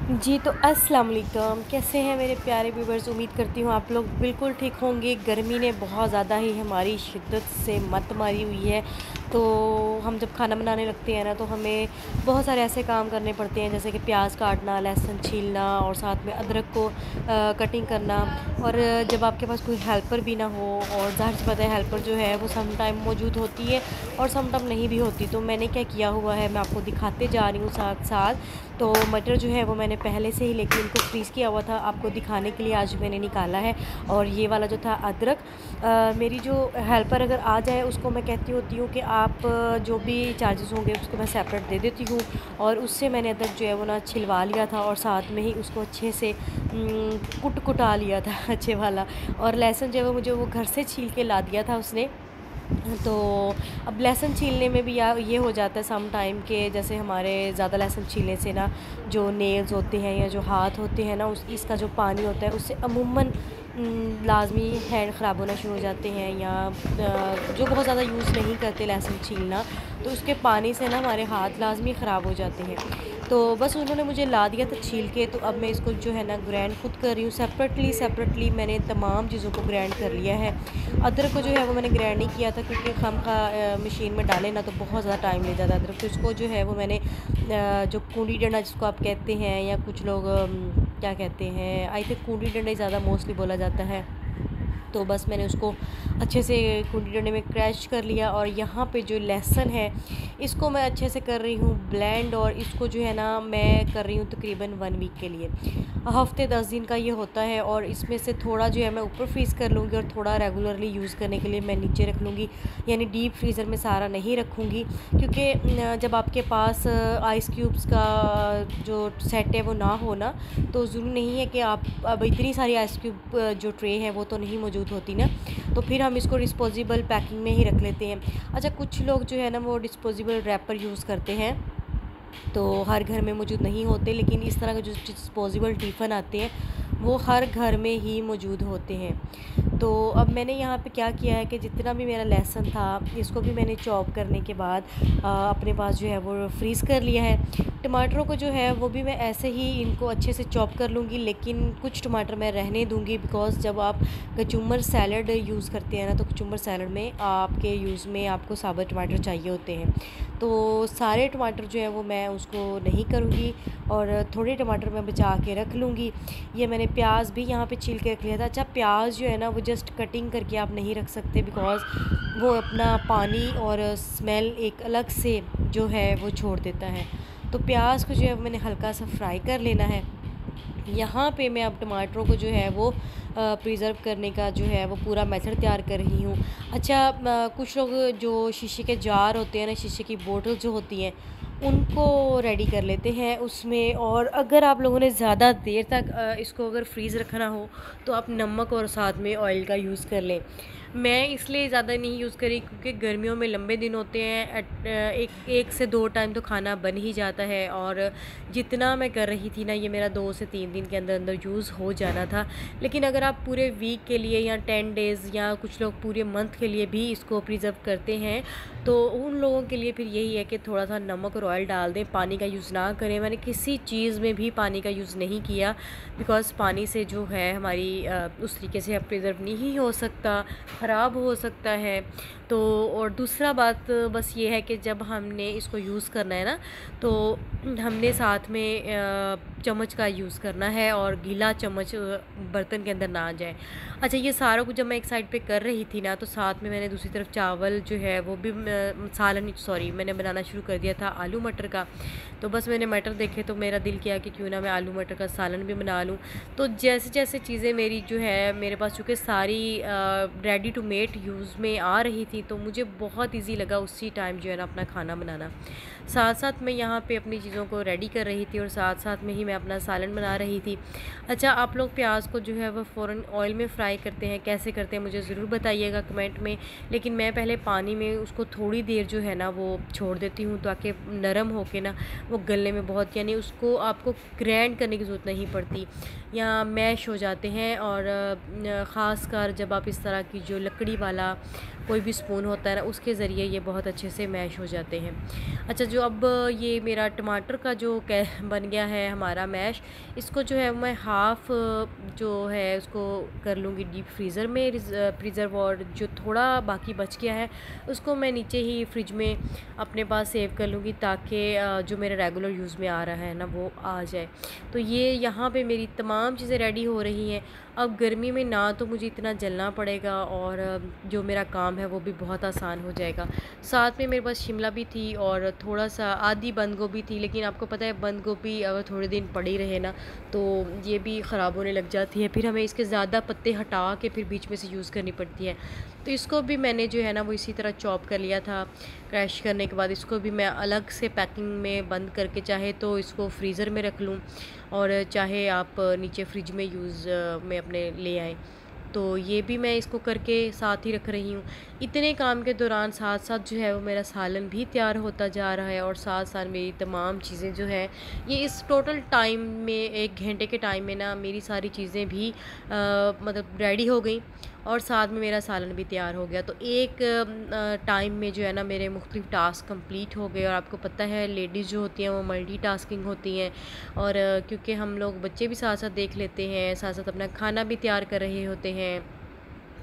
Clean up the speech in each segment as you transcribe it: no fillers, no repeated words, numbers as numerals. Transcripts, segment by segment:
जी, तो अस्सलाम वालेकुम। कैसे हैं मेरे प्यारे व्यूवर्स? उम्मीद करती हूँ आप लोग बिल्कुल ठीक होंगे। गर्मी ने बहुत ज़्यादा ही हमारी शिद्दत से मत मारी हुई है। तो हम जब खाना बनाने लगते हैं ना, तो हमें बहुत सारे ऐसे काम करने पड़ते हैं, जैसे कि प्याज काटना, लहसुन छीलना और साथ में अदरक को कटिंग करना। और जब आपके पास कोई हेल्पर भी ना हो, और ज़ाहिर सी बात है हेल्पर जो है वो सम टाइम मौजूद होती है और सम टाइम नहीं भी होती। तो मैंने क्या किया हुआ है, मैं आपको दिखाते जा रही हूँ साथ साथ। तो मटर जो है वो मैंने पहले से ही लेके इनको फ्रीज़ किया हुआ था, आपको दिखाने के लिए आज मैंने निकाला है। और ये वाला जो था अदरक, मेरी जो हेल्पर अगर आ जाए उसको मैं कहती होती हूँ कि आप जो भी चार्जेस होंगे उसको मैं सेपरेट दे देती हूँ। और उससे मैंने अदरक जो है वो ना छिलवा लिया था, और साथ में ही उसको अच्छे से कुटा लिया था अच्छे वाला। और लहसुन जो है वो मुझे वो घर से छील के ला दिया था उसने। तो अब लहसुन छीलने में भी या ये हो जाता है सम टाइम के, जैसे हमारे ज़्यादा लहसुन छीलने से ना जो नेल्स होते हैं या जो हाथ होते हैं ना, उस इसका जो पानी होता है उससे अमूमन लाजमी हैंड ख़राब होना शुरू हो जाते हैं। या जो बहुत ज़्यादा यूज़ नहीं करते लहसुन छीलना, तो उसके पानी से ना हमारे हाथ लाजमी ख़राब हो जाते हैं। तो बस उन्होंने मुझे ला दिया था छील के। तो अब मैं इसको जो है ना ग्राइंड खुद कर रही हूँ, सेपरेटली मैंने तमाम चीज़ों को ग्राइंड कर लिया है। अदरक को जो है वो मैंने ग्राइंड नहीं किया था, क्योंकि खामखा मशीन में डालें ना तो बहुत ज़्यादा टाइम ले जाता है अदरक। तो इसको जो है वो मैंने जो कूंडी डंडा जिसको आप कहते हैं, या कुछ लोग क्या कहते हैं, आई थिंक कूंडी डंडा ही ज़्यादा मोस्टली बोला जाता है। तो बस मैंने उसको अच्छे से कूंडी डंडे में क्रैश कर लिया। और यहाँ पे जो लहसुन है इसको मैं अच्छे से कर रही हूँ ब्लेंड, और इसको जो है ना मैं कर रही हूँ तकरीबन 1 वीक के लिए। हफ़्ते 10 दिन का ये होता है, और इसमें से थोड़ा जो है मैं ऊपर फ्रीज़ कर लूँगी और थोड़ा रेगुलरली यूज़ करने के लिए मैं नीचे रख लूँगी, यानी डीप फ्रीज़र में सारा नहीं रखूँगी। क्योंकि जब आपके पास आइस क्यूब्स का जो सेट है वो ना हो ना, तो ज़रूरी नहीं है कि आप अब इतनी सारी आइस क्यूब जो ट्रे है वो तो नहीं मौजूद होती ना, तो फिर हम इसको डिस्पोजेबल पैकिंग में ही रख लेते हैं। अच्छा, कुछ लोग जो है ना वो डिस्पोजेबल रैपर यूज़ करते हैं, तो हर घर में मौजूद नहीं होते, लेकिन इस तरह के जो डिस्पोजेबल टिफ़न आते हैं वो हर घर में ही मौजूद होते हैं। तो अब मैंने यहाँ पे क्या किया है कि जितना भी मेरा लहसुन था इसको भी मैंने चॉप करने के बाद अपने पास जो है वो फ्रीज़ कर लिया है। टमाटरों को जो है वो भी मैं ऐसे ही इनको अच्छे से चॉप कर लूँगी, लेकिन कुछ टमाटर मैं रहने दूँगी, बिकॉज़ जब आप कचुम्बर सैलड यूज़ करते हैं ना, तो कचुम्बर सैलड में आपके यूज़ में आपको साबुत टमाटर चाहिए होते हैं। तो सारे टमाटर जो है वो मैं उसको नहीं करूँगी, और थोड़े टमाटर मैं बचा के रख लूँगी। ये मैंने प्याज भी यहाँ पे छील के रख लिया था। अच्छा, प्याज जो है ना वो जस्ट कटिंग करके आप नहीं रख सकते, बिकॉज़ वो अपना पानी और स्मेल एक अलग से जो है वो छोड़ देता है। तो प्याज को जो है मैंने हल्का सा फ्राई कर लेना है। यहाँ पे मैं अब टमाटरों को जो है वो प्रिज़र्व करने का जो है वो पूरा मेथड तैयार कर रही हूँ। अच्छा, कुछ लोग जो शीशे के जार होते हैं ना, शीशे की बोतल जो होती हैं, उनको रेडी कर लेते हैं उसमें। और अगर आप लोगों ने ज़्यादा देर तक इसको अगर फ्रीज़ रखना हो, तो आप नमक और साथ में ऑयल का यूज़ कर लें। मैं इसलिए ज़्यादा नहीं यूज़ करी क्योंकि गर्मियों में लंबे दिन होते हैं, एक से 2 टाइम तो खाना बन ही जाता है। और जितना मैं कर रही थी ना, ये मेरा 2 से 3 दिन के अंदर अंदर यूज़ हो जाना था। लेकिन अगर आप पूरे वीक के लिए या 10 डेज़ या कुछ लोग पूरे मंथ के लिए भी इसको प्रिज़र्व करते हैं, तो उन लोगों के लिए फिर यही है कि थोड़ा सा नमक और ऑयल डाल दें, पानी का यूज़ ना करें। मैंने किसी चीज़ में भी पानी का यूज़ नहीं किया, बिकॉज़ पानी से जो है हमारी उस तरीके से प्रिज़र्व नहीं हो सकता, ख़राब हो सकता है। तो और दूसरा बात बस ये है कि जब हमने इसको यूज़ करना है ना, तो हमने साथ में चम्मच का यूज़ करना है, और गीला चम्मच बर्तन के अंदर ना आ जाए। अच्छा, ये सारा कुछ जब मैं एक साइड पे कर रही थी ना, तो साथ में मैंने दूसरी तरफ चावल जो है वो भी सालन सॉरी मैंने बनाना शुरू कर दिया था आलू मटर का। तो बस मैंने मटर देखे तो मेरा दिल किया कि क्यों ना मैं आलू मटर का सालन भी बना लूँ। तो जैसे जैसे चीज़ें मेरी जो है मेरे पास चूँकि सारी रेडी टू मेड यूज़ में आ रही थी, तो मुझे बहुत ईजी लगा उसी टाइम जो है ना अपना खाना बनाना। साथ साथ मैं यहाँ पे अपनी चीज़ों को रेडी कर रही थी, और साथ साथ में ही मैं अपना सालन बना रही थी। अच्छा, आप लोग प्याज को जो है वो फ़ौरन ऑयल में फ्राई करते हैं, कैसे करते हैं मुझे ज़रूर बताइएगा कमेंट में। लेकिन मैं पहले पानी में उसको थोड़ी देर जो है ना वो छोड़ देती हूँ, ताकि नरम होके ना वो गलने में बहुत, यानी उसको आपको ग्राइंड करने की ज़रूरत नहीं पड़ती, या मैश हो जाते हैं। और ख़ास कर जब आप इस तरह की जो लकड़ी वाला कोई भी स्पून होता है ना, उसके ज़रिए ये बहुत अच्छे से मैश हो जाते हैं। अच्छा, जो अब ये मेरा टमाटर का जो बन गया है हमारा मैश, इसको जो है मैं हाफ़ जो है उसको कर लूँगी डीप फ्रीज़र में प्रिज़र्व, और जो थोड़ा बाकी बच गया है उसको मैं नीचे ही फ्रिज में अपने पास सेव कर लूँगी, ताकि जो मेरा रेगुलर यूज़ में आ रहा है ना वो आ जाए। तो ये यहाँ पे मेरी तमाम चीज़ें रेडी हो रही हैं। अब गर्मी में ना तो मुझे इतना जलना पड़ेगा, और जो मेरा काम है वो भी बहुत आसान हो जाएगा। साथ में मेरे पास शिमला भी थी और थोड़ा सा आधी बंद गोभी थी, लेकिन आपको पता है बंद गोभी अगर थोड़े दिन पड़ी रहे ना तो ये भी ख़राब होने लग जाती है, फिर हमें इसके ज़्यादा पत्ते हटा के फिर बीच में से यूज़ करनी पड़ती है। तो इसको भी मैंने जो है ना वो इसी तरह चॉप कर लिया था। क्रैश करने के बाद इसको भी मैं अलग से पैकिंग में बंद करके, चाहे तो इसको फ्रीज़र में रख लूँ और चाहे आप नीचे फ्रिज में यूज़ में अपने ले आएँ। तो ये भी मैं इसको करके साथ ही रख रही हूँ। इतने काम के दौरान साथ साथ जो है वो मेरा सालन भी तैयार होता जा रहा है, और साथ साथ मेरी तमाम चीज़ें जो हैं ये इस टोटल टाइम में 1 घंटे के टाइम में ना मेरी सारी चीज़ें भी मतलब रेडी हो गई, और साथ में मेरा सालन भी तैयार हो गया। तो एक टाइम में जो है ना मेरे मुख्तलिफ टास्क कंप्लीट हो गए। और आपको पता है लेडीज़ जो होती हैं वो मल्टीटास्किंग होती हैं, और क्योंकि हम लोग बच्चे भी साथ साथ देख लेते हैं, साथ साथ अपना खाना भी तैयार कर रहे होते हैं,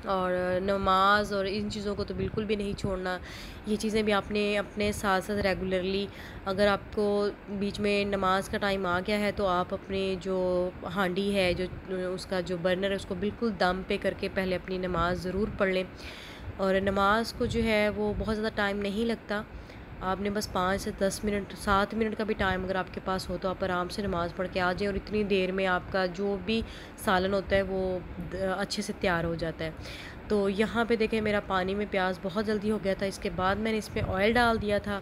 और नमाज़ और इन चीज़ों को तो बिल्कुल भी नहीं छोड़ना। ये चीज़ें भी आपने अपने साथ साथ रेगुलरली, अगर आपको बीच में नमाज़ का टाइम आ गया है तो आप अपने जो हांडी है, जो उसका जो बर्नर है, उसको बिल्कुल दम पे करके पहले अपनी नमाज़ ज़रूर पढ़ लें। और नमाज़ को जो है वो बहुत ज़्यादा टाइम नहीं लगता, आपने बस 5 से 10 मिनट, 7 मिनट का भी टाइम अगर आपके पास हो तो आप आराम से नमाज़ पढ़ के आ जाएँ, और इतनी देर में आपका जो भी सालन होता है वो अच्छे से तैयार हो जाता है। तो यहाँ पे देखें मेरा पानी में प्याज बहुत जल्दी हो गया था। इसके बाद मैंने इसमें ऑयल डाल दिया था,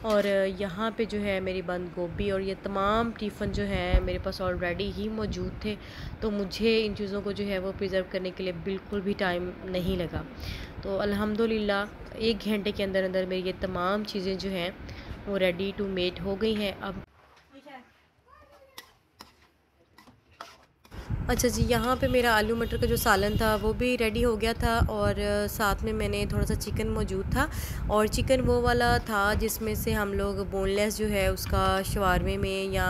और यहाँ पे जो है मेरी बंद गोभी और ये तमाम टिफ़िन जो है मेरे पास ऑलरेडी ही मौजूद थे, तो मुझे इन चीज़ों को जो है वो प्रिज़र्व करने के लिए बिल्कुल भी टाइम नहीं लगा। तो अल्हम्दुलिल्लाह 1 घंटे के अंदर अंदर मेरी ये तमाम चीज़ें जो हैं वो रेडी टू मेड हो गई हैं। अब अच्छा जी, यहाँ पे मेरा आलू मटर का जो सालन था वो भी रेडी हो गया था, और साथ में मैंने थोड़ा सा चिकन मौजूद था, और चिकन वो वाला था जिसमें से हम लोग बोनलेस जो है उसका शवारमे में या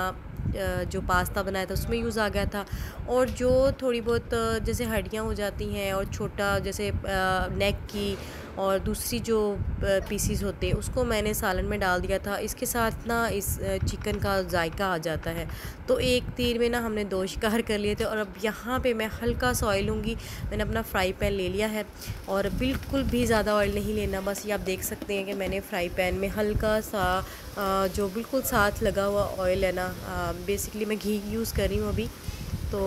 जो पास्ता बनाया था उसमें यूज़ आ गया था, और जो थोड़ी बहुत जैसे हड्डियाँ हो जाती हैं और छोटा जैसे नेक की और दूसरी जो पीसीज होते हैं उसको मैंने सालन में डाल दिया था। इसके साथ ना इस चिकन का जायका आ जाता है। तो एक तीर में ना हमने 2 शिकार कर लिए थे। और अब यहाँ पे मैं हल्का सा ऑयल लूँगी। मैंने अपना फ्राई पैन ले लिया है, और बिल्कुल भी ज़्यादा ऑयल नहीं लेना, बस ये आप देख सकते हैं कि मैंने फ्राई पैन में हल्का सा जो बिल्कुल साथ लगा हुआ ऑयल है ना, बेसिकली मैं घी यूज़ कर रही हूँ अभी। तो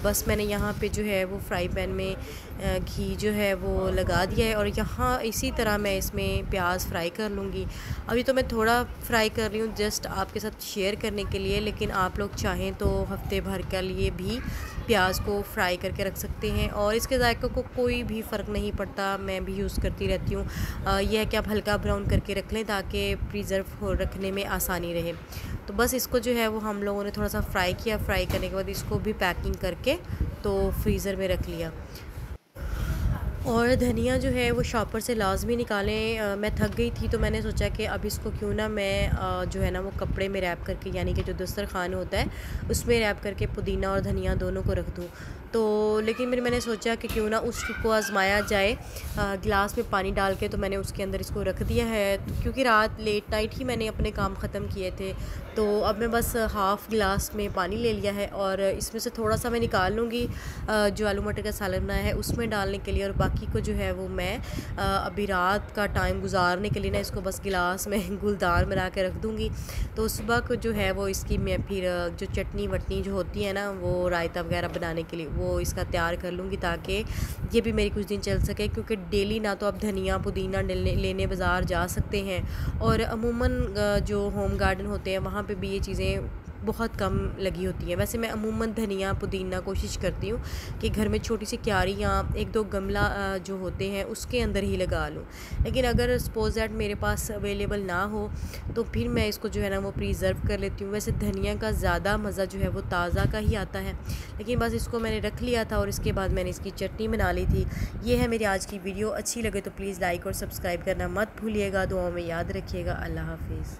बस मैंने यहाँ पे जो है वो फ्राई पैन में घी जो है वो लगा दिया है, और यहाँ इसी तरह मैं इसमें प्याज फ्राई कर लूँगी। अभी तो मैं थोड़ा फ्राई कर रही हूँ जस्ट आपके साथ शेयर करने के लिए, लेकिन आप लोग चाहें तो हफ्ते भर के लिए भी प्याज को फ्राई करके रख सकते हैं, और इसके जायके को कोई भी फ़र्क नहीं पड़ता। मैं भी यूज़ करती रहती हूँ। यह है कि आप हल्का ब्राउन करके रख लें ताकि प्रिज़र्व रखने में आसानी रहे। तो बस इसको जो है वो हम लोगों ने थोड़ा सा फ्राई किया। फ्राई करने के बाद इसको भी पैकिंग करके तो फ्रीज़र में रख लिया। और धनिया जो है वो शॉपर से लाजमी निकालें। मैं थक गई थी तो मैंने सोचा कि अब इसको क्यों ना मैं जो है ना वो कपड़े में रैप करके, यानी कि जो दस्तरखान होता है उसमें रैप करके पुदीना और धनिया दोनों को रख दूँ। तो लेकिन मैंने सोचा कि क्यों ना उसको आजमाया जाए गिलास में पानी डाल के, तो मैंने उसके अंदर इसको रख दिया है। तो क्योंकि रात लेट नाइट ही मैंने अपने काम ख़त्म किए थे, तो अब मैं बस हाफ़ गिलास में पानी ले लिया है, और इसमें से थोड़ा सा मैं निकाल लूँगी जो आलू मटर का सालन बनाया है उसमें डालने के लिए, और बाकी को जो है वो मैं अभी रात का टाइम गुजारने के लिए ना इसको बस गिलास में गुलदान बना के रख दूँगी। तो सुबह को जो है वो इसकी मैं फिर जो चटनी वटनी जो होती है ना वो रायता वगैरह बनाने के लिए वो इसका तैयार कर लूँगी, ताकि ये भी मेरी कुछ दिन चल सके। क्योंकि डेली ना तो आप धनिया पुदीना लेने बाज़ार जा सकते हैं, और अमूमन जो होम गार्डन होते हैं वहाँ पे भी ये चीज़ें बहुत कम लगी होती हैं। वैसे मैं अमूमन धनिया पुदीना कोशिश करती हूँ कि घर में छोटी सी क्यारी या एक दो गमला जो होते हैं उसके अंदर ही लगा लूँ। लेकिन अगर सपोज़ दैट मेरे पास अवेलेबल ना हो तो फिर मैं इसको जो है ना वो प्रिज़र्व कर लेती हूँ। वैसे धनिया का ज़्यादा मज़ा जो है वो ताज़ा का ही आता है, लेकिन बस इसको मैंने रख लिया था और इसके बाद मैंने इसकी चटनी बना ली थी। ये है मेरी आज की वीडियो। अच्छी लगे तो प्लीज़ लाइक और सब्सक्राइब करना मत भूलिएगा। दुआओं में याद रखिएगा। अल्लाह हाफ़िज़।